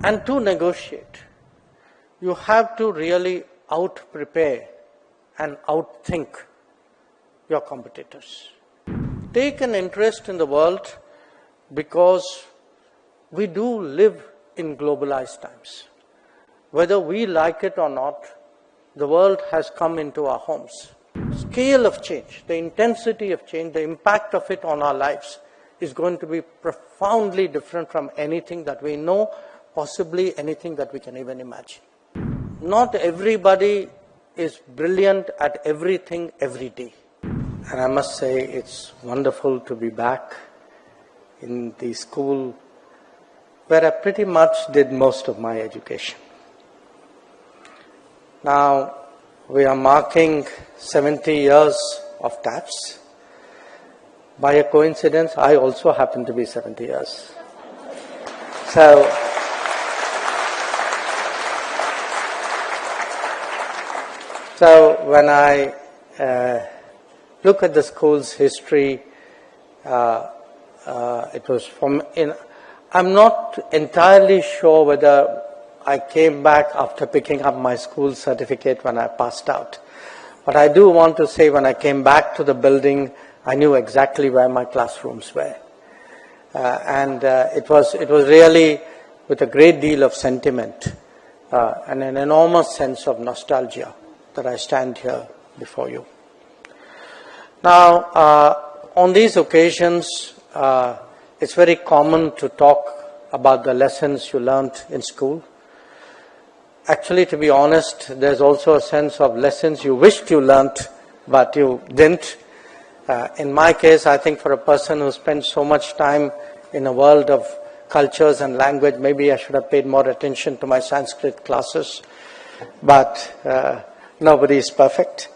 And to negotiate, you have to really out-prepare and outthink your competitors. Take an interest in the world because we do live in globalized times. Whether we like it or not, the world has come into our homes. Scale of change, the intensity of change, the impact of it on our lives is going to be profoundly different from anything that we know, possibly anything that we can even imagine. Not everybody is brilliant at everything every day. And I must say it's wonderful to be back in the school where I pretty much did most of my education. Now, we are marking 70 years of TAFS. By a coincidence, I also happen to be 70 years. So when I look at the school's history, it was from I'm not entirely sure whether I came back after picking up my school certificate when I passed out. But I do want to say when I came back to the building, I knew exactly where my classrooms were. It was really with a great deal of sentiment and an enormous sense of nostalgia that I stand here before you. Now, on these occasions, it's very common to talk about the lessons you learned in school. Actually, to be honest, there's also a sense of lessons you wished you learned, but you didn't. In my case, I think for a person who spent so much time in a world of cultures and language, maybe I should have paid more attention to my Sanskrit classes. But nobody is perfect.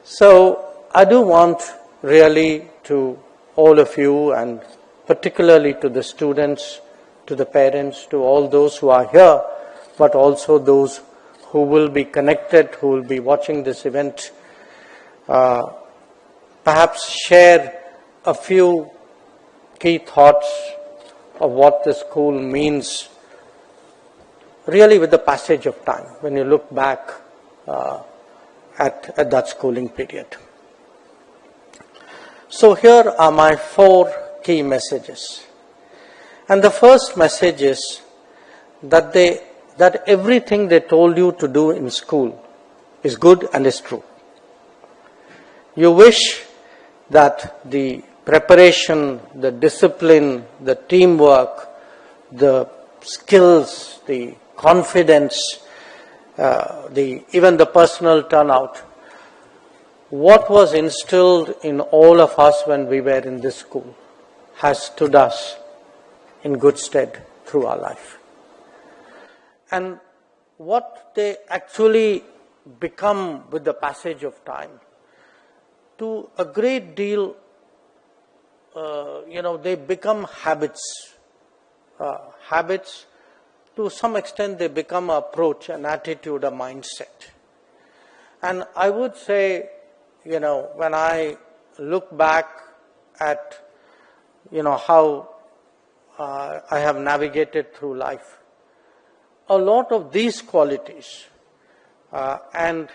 So I do want really to all of you, and particularly to the students, to the parents, to all those who are here, but also those who will be connected, who will be watching this event, perhaps share a few key thoughts of what the school means really with the passage of time, when you look back at that schooling period. So here are my 4 key messages. And the first message is that everything they told you to do in school is good and is true. You wish that the preparation, the discipline, the teamwork, the skills, the confidence, even the personal turnout, what was instilled in all of us when we were in this school has stood us in good stead through our life. And what they actually become with the passage of time, to a great deal, they become habits. Habits, to some extent, they become an approach, an attitude, a mindset. And I would say, when I look back at, how I have navigated through life, a lot of these qualities, as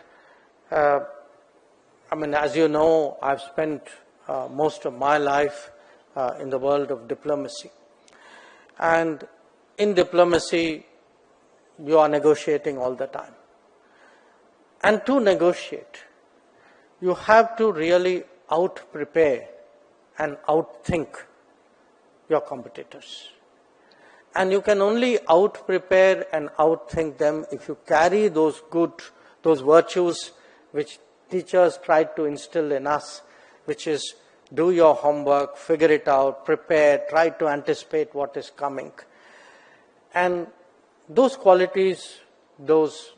you know, I've spent most of my life in the world of diplomacy. And in diplomacy, you are negotiating all the time. And to negotiate, you have to really out-prepare and outthink your competitors. And you can only out-prepare and outthink them if you carry those virtues which teachers tried to instill in us, which is do your homework, figure it out, prepare, try to anticipate what is coming. And those qualities, those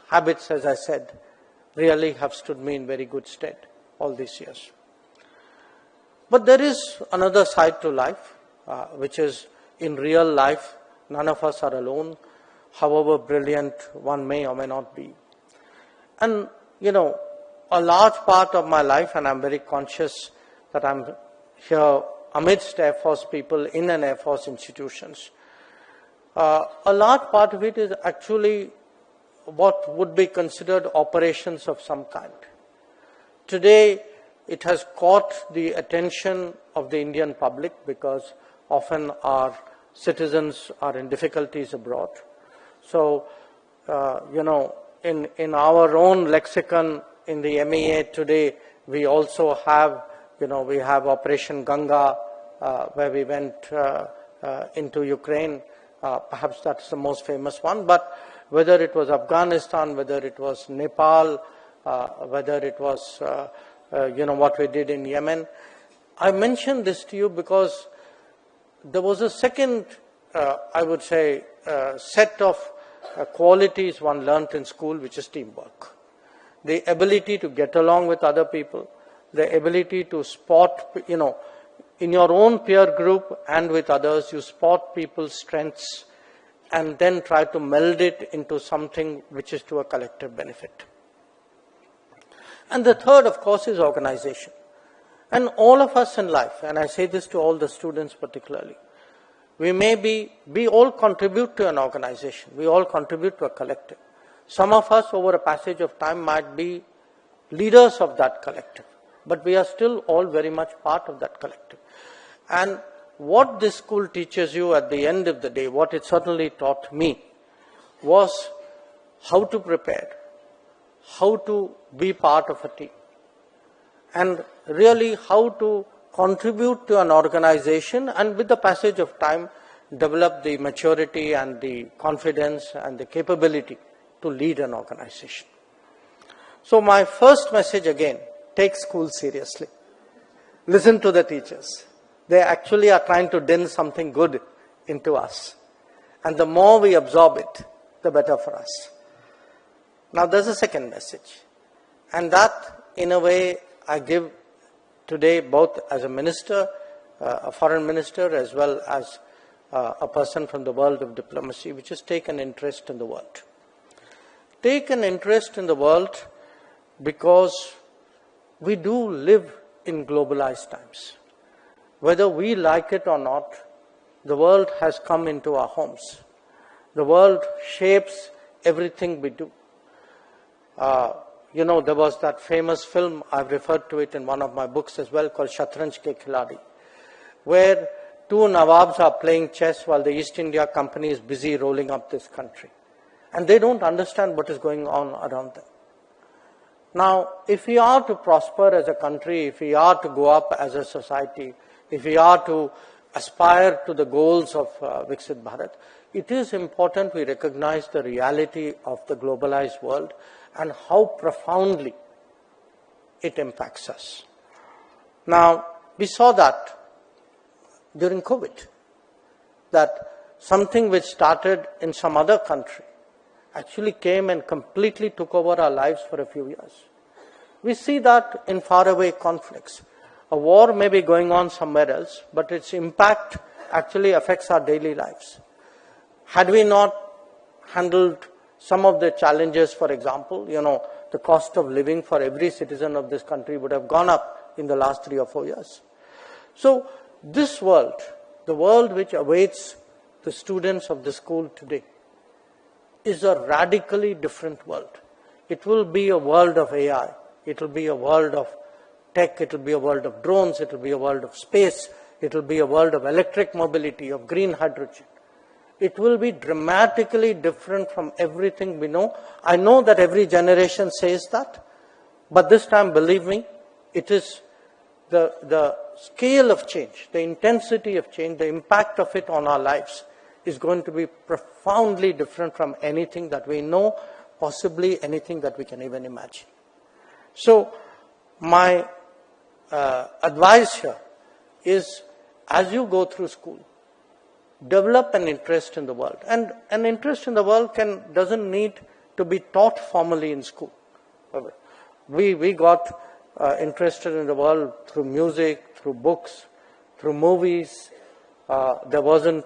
habits, as I said, really have stood me in very good stead all these years. But there is another side to life, which is in real life, none of us are alone, however brilliant one may or may not be. And, a large part of my life, and I'm very conscious that I'm here amidst Air Force people in an Air Force institutions, A large part of it is actually what would be considered operations of some kind. Today, it has caught the attention of the Indian public because often our citizens are in difficulties abroad. So, in our own lexicon in the MEA today, we also have, we have Operation Ganga, where we went into Ukraine. Perhaps that's the most famous one. But whether it was Afghanistan, whether it was Nepal, whether it was, what we did in Yemen. I mentioned this to you because there was a second, I would say, set of qualities one learnt in school, which is teamwork. The ability to get along with other people, the ability to spot, in your own peer group and with others, you spot people's strengths and then try to meld it into something which is to a collective benefit. And the third, of course, is organization. And all of us in life, and I say this to all the students particularly, we all contribute to an organization. We all contribute to a collective. Some of us over a passage of time might be leaders of that collective, but we are still all very much part of that collective. And what this school teaches you at the end of the day, what it certainly taught me, was how to prepare, how to be part of a team, and really how to contribute to an organization, and with the passage of time, develop the maturity and the confidence and the capability to lead an organization. So my first message again, take school seriously. Listen to the teachers. They actually are trying to din something good into us. And the more we absorb it, the better for us. Now there's a second message. And that, in a way, I give today both as a minister, a foreign minister, as well as a person from the world of diplomacy, which is take an interest in the world. Take an interest in the world because we do live in globalized times. Whether we like it or not, the world has come into our homes. The world shapes everything we do. There was that famous film, I've referred to it in one of my books as well, called Shatranj Ke Khiladi, where two Nawabs are playing chess while the East India Company is busy rolling up this country. And they don't understand what is going on around them. Now, if we are to prosper as a country, if we are to go up as a society, if we are to aspire to the goals of Viksit Bharat, it is important we recognize the reality of the globalized world and how profoundly it impacts us. Now, we saw that during COVID, that something which started in some other country actually came and completely took over our lives for a few years. We see that in faraway conflicts. A war may be going on somewhere else, but its impact actually affects our daily lives. Had we not handled some of the challenges, for example, the cost of living for every citizen of this country would have gone up in the last 3 or 4 years. So this world, the world which awaits the students of the school today, is a radically different world. It will be a world of AI. It will be a world of tech. It will be a world of drones. It will be a world of space. It will be a world of electric mobility, of green hydrogen. It will be dramatically different from everything we know. I know that every generation says that, but this time, believe me, it is the scale of change, the intensity of change, the impact of it on our lives is going to be profoundly different from anything that we know, possibly anything that we can even imagine. So my advice here is, as you go through school, develop an interest in the world. And an interest in the world doesn't need to be taught formally in school. We got interested in the world through music, through books, through movies. There wasn't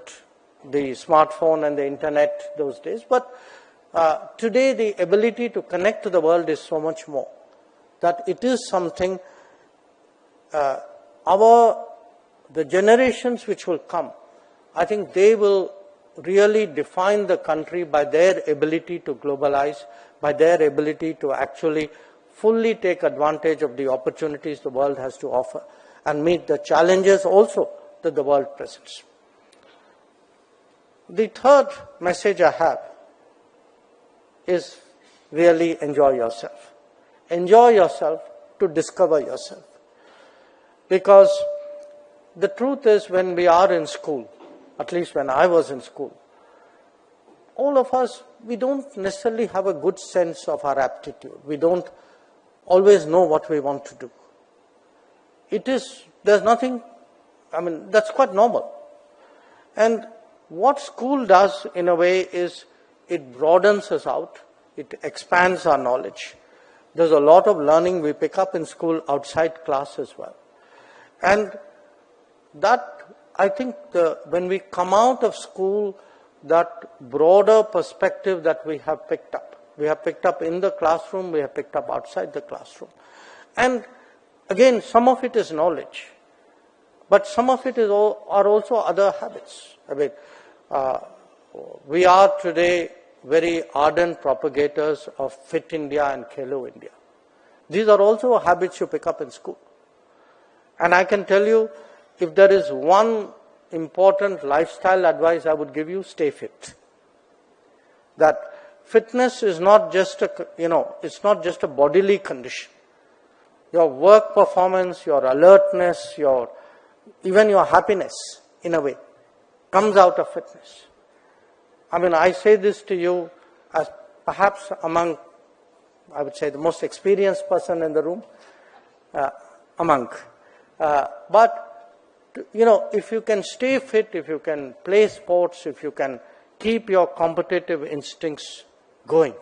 the smartphone and the internet those days. But today the ability to connect to the world is so much more that it is something the generations which will come, I think they will really define the country by their ability to globalize, by their ability to actually fully take advantage of the opportunities the world has to offer and meet the challenges also that the world presents. The third message I have is really enjoy yourself. Enjoy yourself to discover yourself. Because the truth is, when we are in school, at least when I was in school, all of us, we don't necessarily have a good sense of our aptitude. We don't always know what we want to do. There's nothing, that's quite normal. And what school does in a way is it broadens us out, it expands our knowledge. There's a lot of learning we pick up in school outside class as well. And that, I think, when we come out of school, that broader perspective that we have picked up in the classroom, we have picked up outside the classroom. And again, some of it is knowledge, but some of it are also other habits. We are today very ardent propagators of Fit India and Khelo India. These are also habits you pick up in school. And I can tell you, if there is one important lifestyle advice I would give you, stay fit. That fitness is not just it's not just a bodily condition. Your work performance, your alertness, even your happiness, in a way, comes out of fitness. I say this to you as perhaps among, I would say, the most experienced person in the room, but if you can stay fit, if you can play sports, if you can keep your competitive instincts going,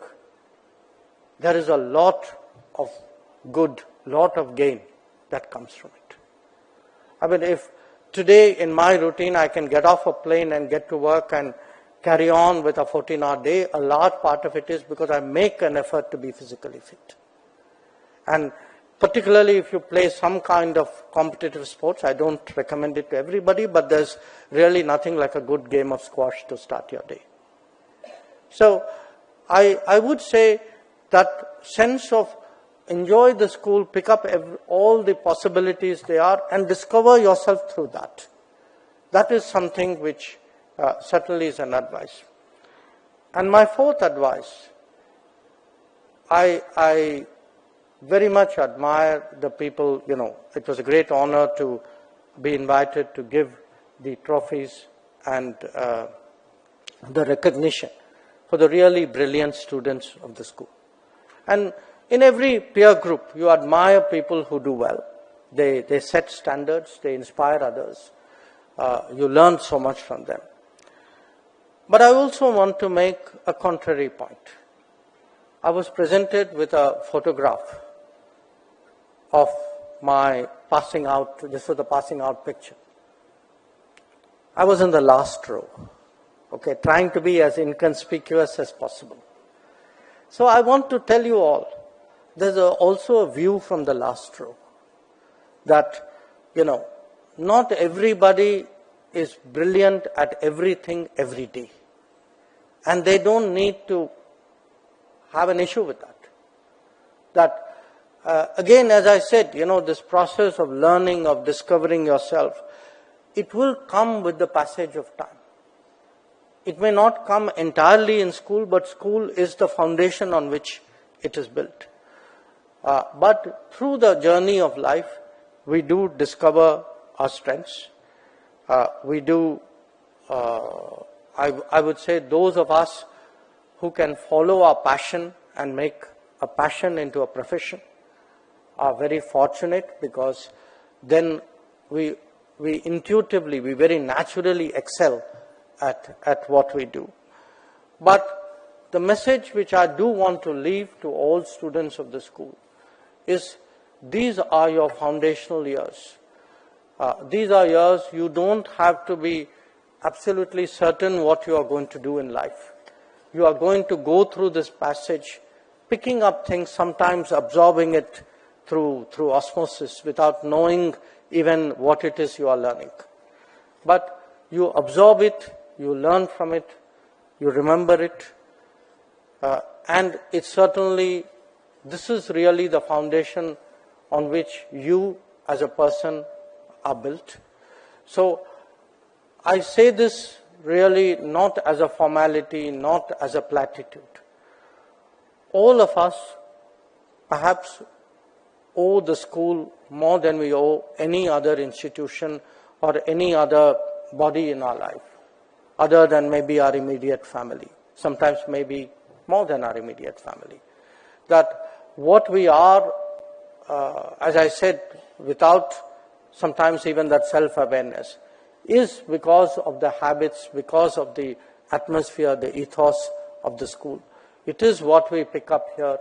there is a lot of good, lot of gain that comes from it. If today in my routine I can get off a plane and get to work and carry on with a 14-hour day, a large part of it is because I make an effort to be physically fit. And particularly if you play some kind of competitive sports, I don't recommend it to everybody, but there's really nothing like a good game of squash to start your day. So I would say that sense of enjoy the school, pick up all the possibilities they are, and discover yourself through that. That is something which certainly is an advice. And my fourth advice, I very much admire the people, it was a great honor to be invited to give the trophies and the recognition for the really brilliant students of the school. And in every peer group, you admire people who do well. They set standards, they inspire others. You learn so much from them. But I also want to make a contrary point. I was presented with a photograph of my passing out. This was the passing out picture. I was in the last row, trying to be as inconspicuous as possible. So I want to tell you all, there's also a view from the last row that, not everybody is brilliant at everything every day. And they don't need to have an issue with that. Again, as I said, this process of learning, of discovering yourself, it will come with the passage of time. It may not come entirely in school, but school is the foundation on which it is built. But through the journey of life, we do discover our strengths. We do, I would say, those of us who can follow our passion and make a passion into a profession are very fortunate, because then we intuitively, we very naturally excel at what we do. But the message which I do want to leave to all students of the school is, these are your foundational years. These are years you don't have to be absolutely certain what you are going to do in life. You are going to go through this passage, picking up things, sometimes absorbing it through osmosis without knowing even what it is you are learning. But you absorb it, you learn from it, you remember it, and it's certainly, this is really the foundation on which you as a person are built. So I say this really not as a formality, not as a platitude. All of us perhaps owe the school more than we owe any other institution or any other body in our life, other than maybe our immediate family, sometimes maybe more than our immediate family. That what we are, as I said, without sometimes even that self-awareness, is because of the habits, because of the atmosphere, the ethos of the school. It is what we pick up here.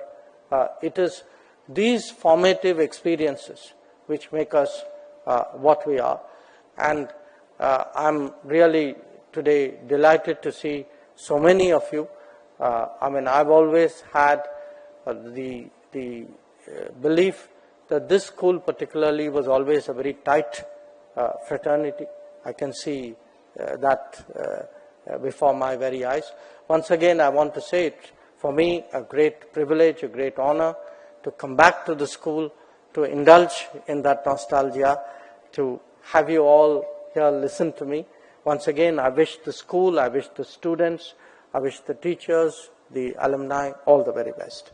It is these formative experiences which make us what we are. And I'm really today delighted to see so many of you. I mean, I've always had the belief that this school particularly was always a very tight fraternity. I can see that before my very eyes. Once again, I want to say it, for me, a great privilege, a great honor to come back to the school, to indulge in that nostalgia, to have you all here listen to me. Once again, I wish the school, I wish the students, I wish the teachers, the alumni, all the very best.